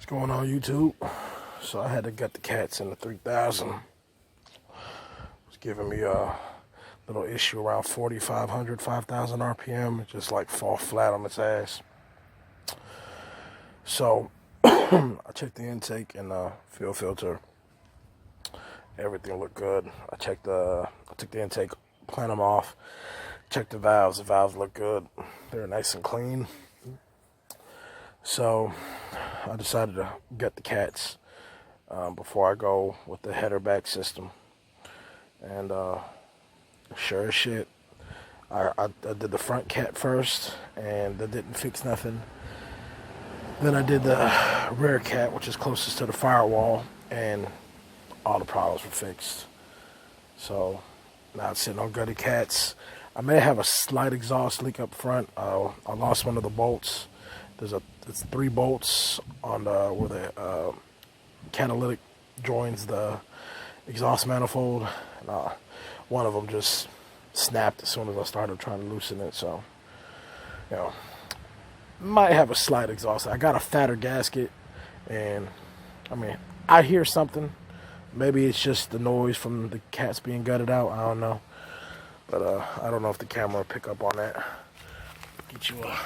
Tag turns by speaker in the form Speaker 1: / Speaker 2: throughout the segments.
Speaker 1: What's going on, YouTube? So I had to gut the cats in the 3000. It's giving me a little issue around 4,500, 5,000 RPM. It just like fall flat on its ass. So I checked the intake and fuel filter. Everything looked good. I took the intake, cleaned them off. Checked the valves. The valves look good. They're nice and clean. So I decided to gut the cats before I go with the header back system. And sure as shit, I did the front cat first, and that didn't fix nothing. Then I did the rear cat, which is closest to the firewall, and all the problems were fixed. So now it's sitting on gutted cats. I may have a slight exhaust leak up front. I lost one of the bolts. It's 3 bolts on where the catalytic joins the exhaust manifold. And, one of them just snapped as soon as I started trying to loosen it. So, you know, might have a slight exhaust. I got a fatter gasket, and I mean, I hear something. Maybe it's just the noise from the cats being gutted out. I don't know, but I don't know if the camera will pick up on that. Get you a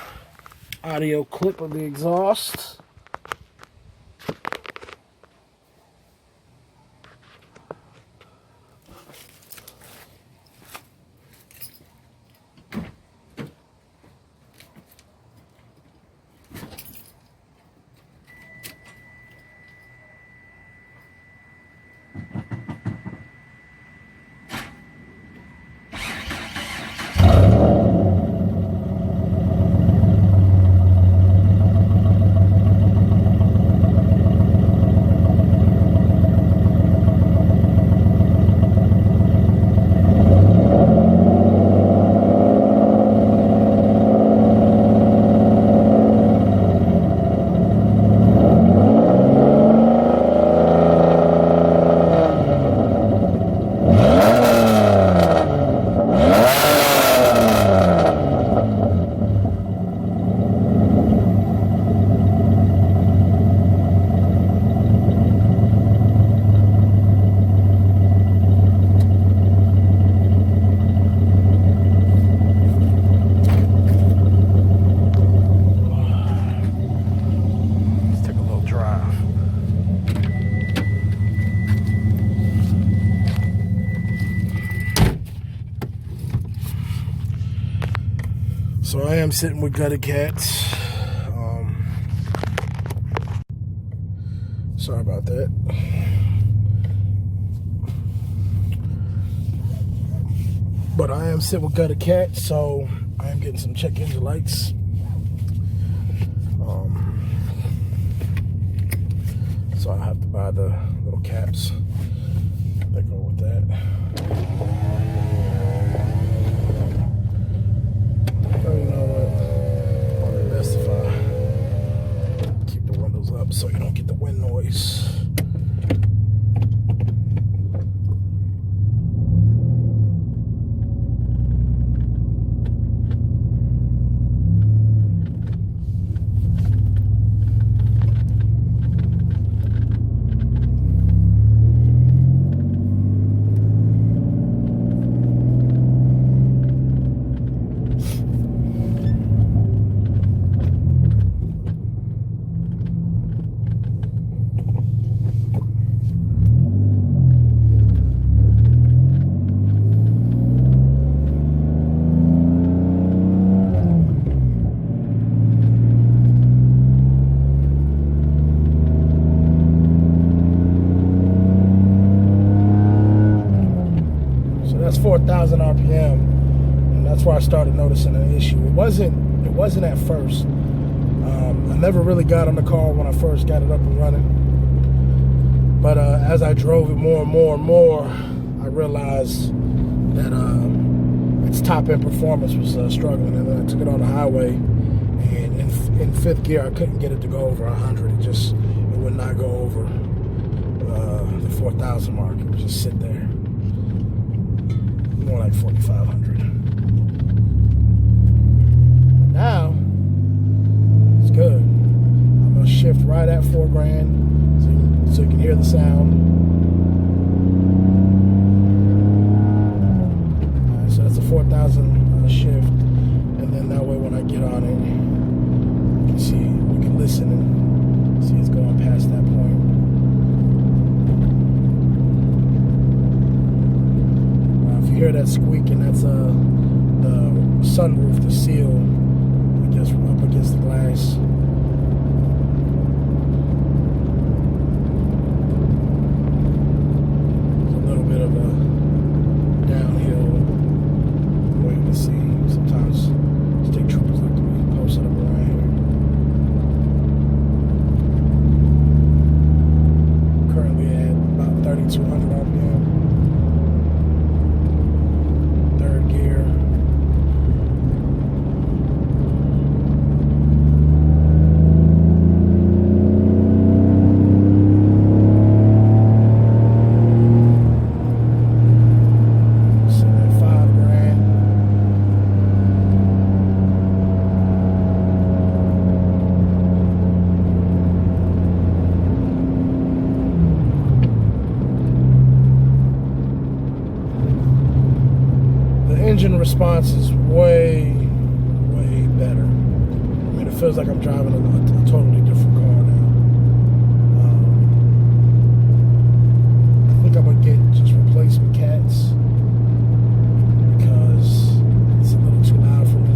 Speaker 1: audio clip of the exhaust. So I am sitting with gutted cats. Sorry about that. But I am sitting with gutted cats, so I am getting some check engine lights. So I have to buy the little caps that go with that. Oh, you know what? Probably best if I keep the windows up so you don't get the wind noise. That's 4,000 RPM, and that's where I started noticing an issue. It wasn't at first. I never really got on the car when I first got it up and running. But as I drove it more and more and more, I realized that its top end performance was struggling. And then I took it on the highway, and in 5th gear, I couldn't get it to go over 100. It would not go over the 4,000 mark. It would just sit there. More like 4,500. Now it's good. I'm gonna shift right at $4,000, so you can hear the sound. So that's a 4,000 shift, and then that way when I get on it, you can see, you can listen and see it's going past that point. If you hear that squeaking, that's the sunroof, the seal, I guess, up against the glass. It's a little bit of a downhill way to see. Sometimes state troopers like to be posted up around here. Currently at about 3,200 RPM. Third gear. Engine response is way better. I mean, it feels like I'm driving a totally different car now. I think I'm gonna get just replacement cats because it's a little too loud for me.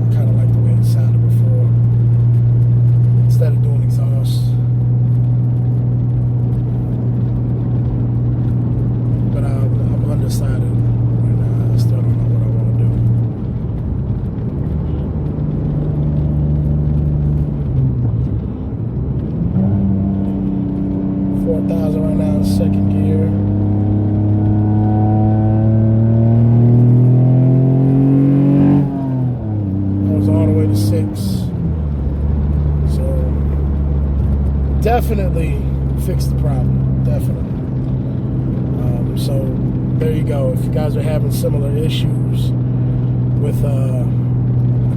Speaker 1: I kind of like the way it sounded before. Instead of doing exhaust. But I'm undecided. Still don't know what I want to do. 4,000 right now in second gear. I was all the way to 6. So definitely fixed the problem. Definitely. So there you go. If you guys are having similar issues with a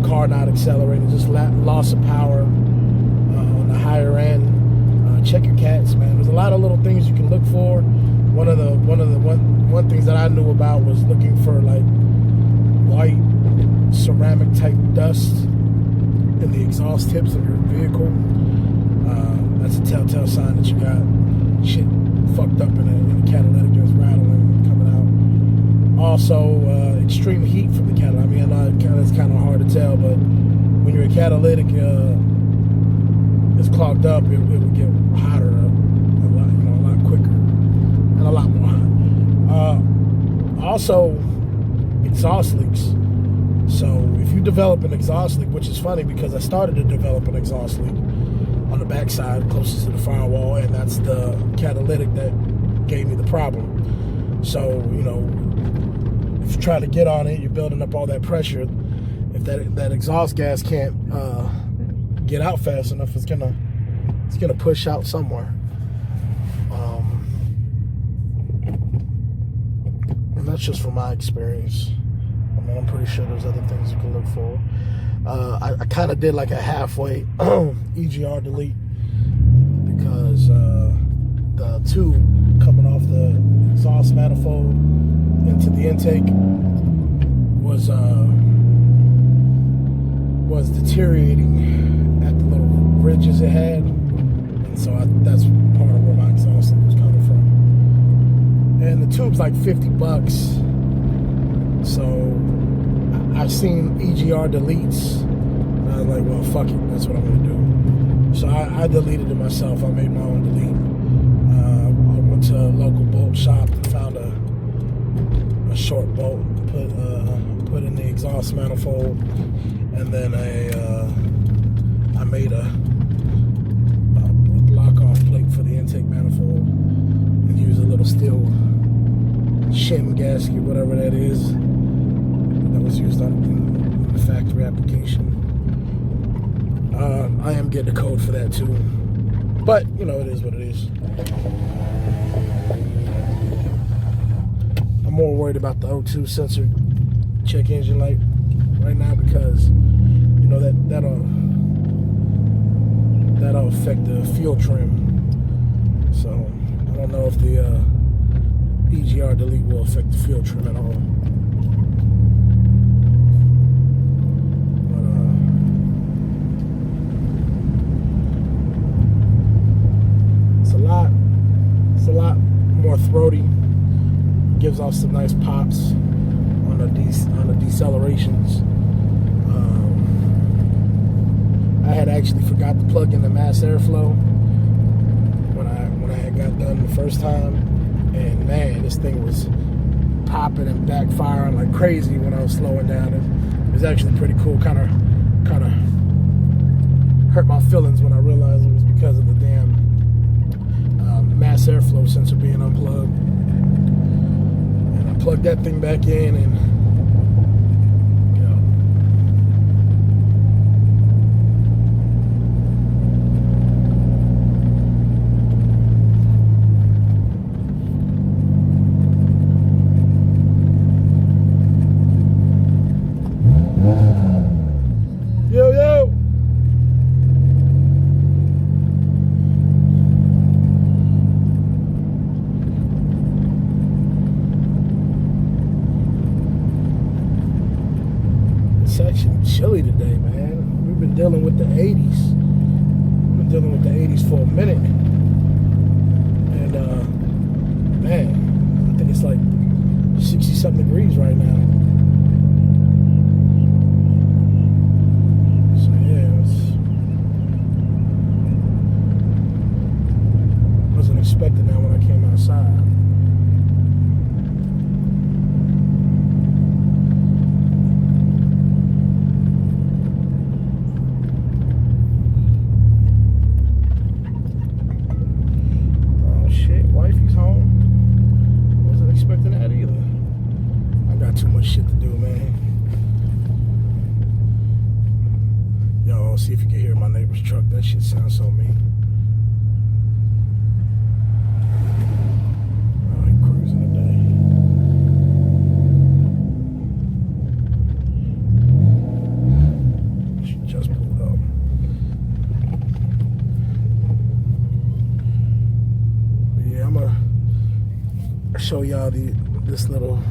Speaker 1: car not accelerating, just loss of power on the higher end, check your cats, man. There's a lot of little things you can look for. One things that I knew about was looking for like white ceramic type dust in the exhaust tips of your vehicle. That's a telltale sign that you got shit fucked up in the catalytic that's rattling coming out. Also, extreme heat from the catalytic. I mean, I know it's kind of hard to tell, but when your catalytic is clogged up, it would get hotter a lot quicker and a lot more hot. Also, exhaust leaks. So if you develop an exhaust leak, which is funny because I started to develop an exhaust leak on the backside closest to the firewall, and that's the catalytic that gave me the problem. So, if you try to get on it, you're building up all that pressure. If that exhaust gas can't get out fast enough, it's gonna push out somewhere. And that's just from my experience. I mean, I'm pretty sure there's other things you can look for. I kind of did like a halfway EGR delete because the tube coming off the exhaust manifold into the intake was deteriorating at the little ridges it had, and so that's part of where my exhaust was coming from. And the tube's like $50, so I've seen EGR deletes, and I was like, well, fuck it, that's what I'm gonna do. So I deleted it myself. I made my own delete. I went to a local bolt shop and found a short bolt to put in the exhaust manifold, and then I made a lock-off plate for the intake manifold and used a little steel shim gasket, whatever that is, that was used in the factory application. I am getting a code for that too, but it is what it is. I'm more worried about the O2 sensor check engine light that'll affect the fuel trim. So I don't know if the EGR delete will affect the fuel trim at all. But it's a lot more throaty. Gives off some nice pops on the decelerations. I had actually forgot to plug in the mass airflow when I had got done the first time, and man, this thing was popping and backfiring like crazy when I was slowing down. It was actually pretty cool. Kind of hurt my feelings when I realized it was because of the damn mass airflow sensor being unplugged. And I plugged that thing back in, and it's actually chilly today, man. We've been dealing with the 80s. We've been dealing with the 80s for a minute. And, man, I think it's like 60-something degrees right now. So, yeah, wasn't expecting that when I came outside. Too much shit to do, man. Yo, see if you can hear my neighbor's truck. That shit sounds so mean. Oh, he cruising today. She just pulled up. But yeah, I'm gonna show y'all this little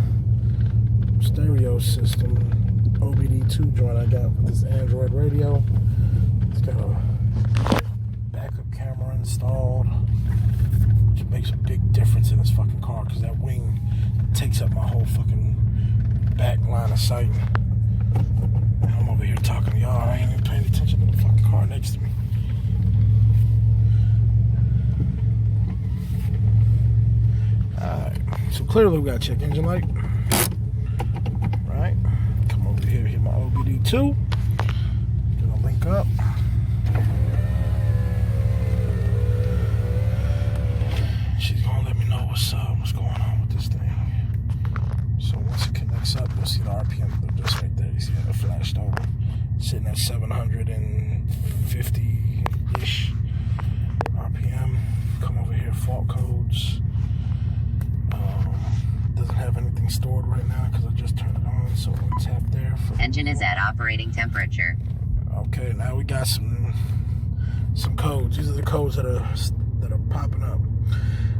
Speaker 1: stereo system OBD2 joint I got with this Android radio. It's got a backup camera installed, which makes a big difference in this fucking car because that wing takes up my whole fucking back line of sight. And I'm over here talking to y'all. I ain't even paying attention to the fucking car next to me. Alright, so clearly we got check engine light. Come over here, hit my OBD2. Gonna link up. She's gonna let me know what's going on with this thing. So once it connects up, you'll see the RPM just right there. You see it flashed over. Sitting at 750-ish RPM. Come over here, fault codes. Doesn't have anything stored right now because I just turned it on, so I'll tap there.
Speaker 2: Engine is at operating temperature.
Speaker 1: Okay, now we got some codes. These are the codes that are popping up.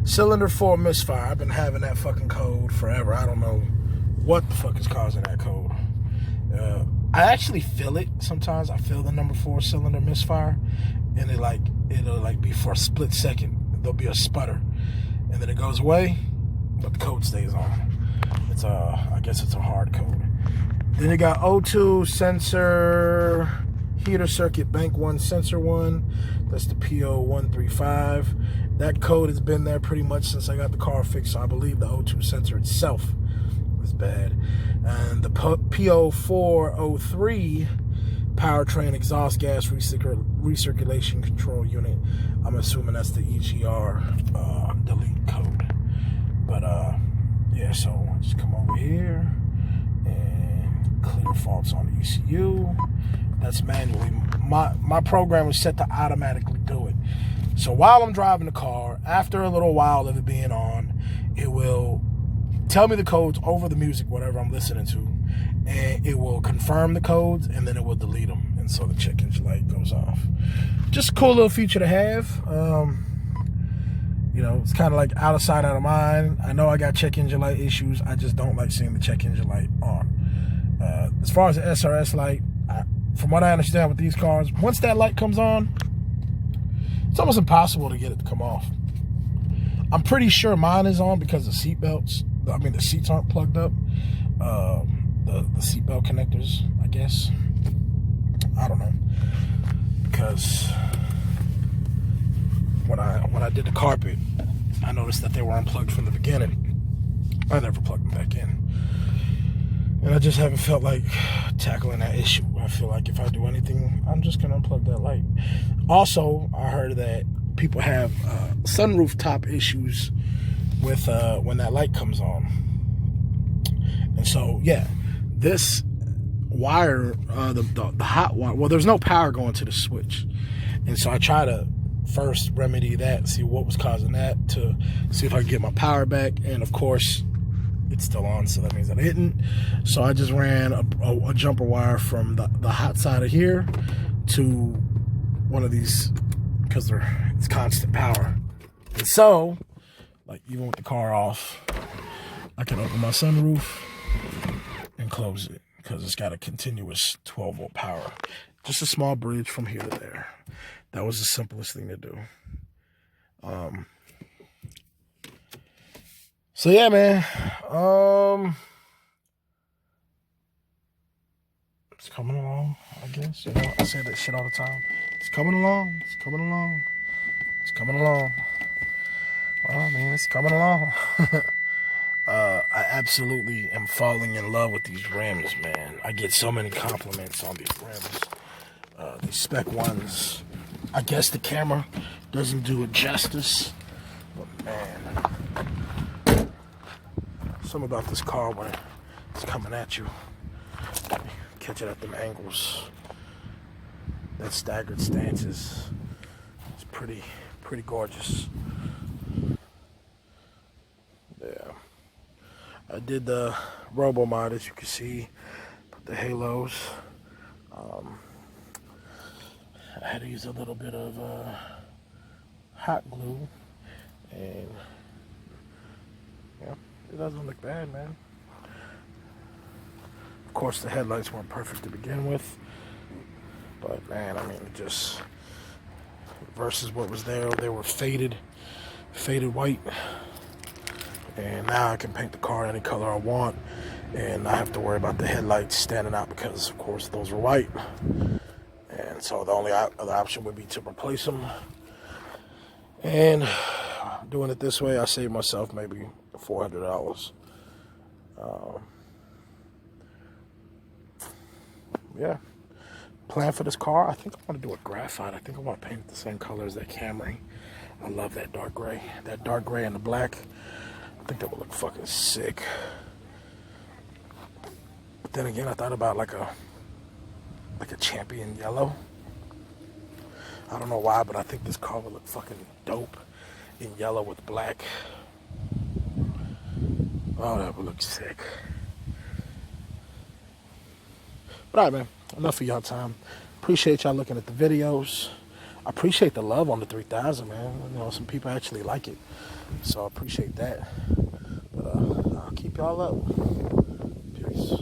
Speaker 1: Cylinder 4 misfire. I've been having that fucking code forever. I don't know what the fuck is causing that code. I actually feel it sometimes. I feel the number 4 cylinder misfire, and it'll be for a split second. There'll be a sputter, and then it goes away. But the code stays on. It's I guess it's a hard code. Then you got O2 sensor, heater circuit bank 1 sensor 1. That's the PO135. That code has been there pretty much since I got the car fixed. So I believe the O2 sensor itself is bad. And the PO403 powertrain exhaust gas recirculation control unit. I'm assuming that's the EGR delete code. But yeah, so just come over here and clear faults on the ECU. That's manually. My program is set to automatically do it. So while I'm driving the car, after a little while of it being on, it will tell me the codes over the music, whatever I'm listening to, and it will confirm the codes, and then it will delete them. and so the check engine light goes off. Just a cool little feature to have. You know, it's kind of like out of sight, out of mind. I know I got check engine light issues. I just don't like seeing the check engine light on. As far as the SRS light, from what I understand with these cars, once that light comes on, it's almost impossible to get it to come off. I'm pretty sure mine is on because the seat belts, I mean, the seats aren't plugged up. The seatbelt connectors, I guess. I don't know. Because when I did the carpet, I noticed that they were unplugged from the beginning. I never plugged them back in. And I just haven't felt like tackling that issue. I feel like if I do anything, I'm just going to unplug that light. Also, I heard that people have sunroof top issues with when that light comes on. And so, yeah, this wire, the hot wire, well, there's no power going to the switch. And so I try to first remedy that, see what was causing that, to see if I can get my power back. And of course, it's still on, so that means that I didn't. So I just ran a jumper wire from the hot side of here to one of these, because it's constant power. And so, like, even with the car off, I can open my sunroof and close it because it's got a continuous 12-volt power. Just a small bridge from here to there. That was the simplest thing to do. So yeah, man. It's coming along, I guess. You know, I say that shit all the time. It's coming along. It's coming along. It's coming along. Well, I mean, it's coming along. I absolutely am falling in love with these rims, man. I get so many compliments on these rims. These spec ones. I guess the camera doesn't do it justice. But man, something about this car when it's coming at you. Catch it at them angles. That staggered stances. It's pretty gorgeous. Yeah. I did the robo mod, as you can see, put the halos. I had to use a little bit of hot glue, and yeah, it doesn't look bad, man. Of course, the headlights weren't perfect to begin with, but man, I mean, it just versus what was there, they were faded white. And now I can paint the car any color I want, and I have to worry about the headlights standing out because, of course, those are white. And so the only other option would be to replace them. And doing it this way, I save myself maybe $400. Yeah. Plan for this car, I think I want to do a graphite. I think I want to paint it the same color as that Camry. I love that dark gray. That dark gray and the black. I think that would look fucking sick. But then again, I thought about like a champion yellow. I don't know why, but I think this car would look fucking dope in yellow with black. Oh, that would look sick. But all right, man. Enough of y'all time. Appreciate y'all looking at the videos. I appreciate the love on the 3000, man. You know, some people actually like it. So I appreciate that. But I'll keep y'all up. Peace.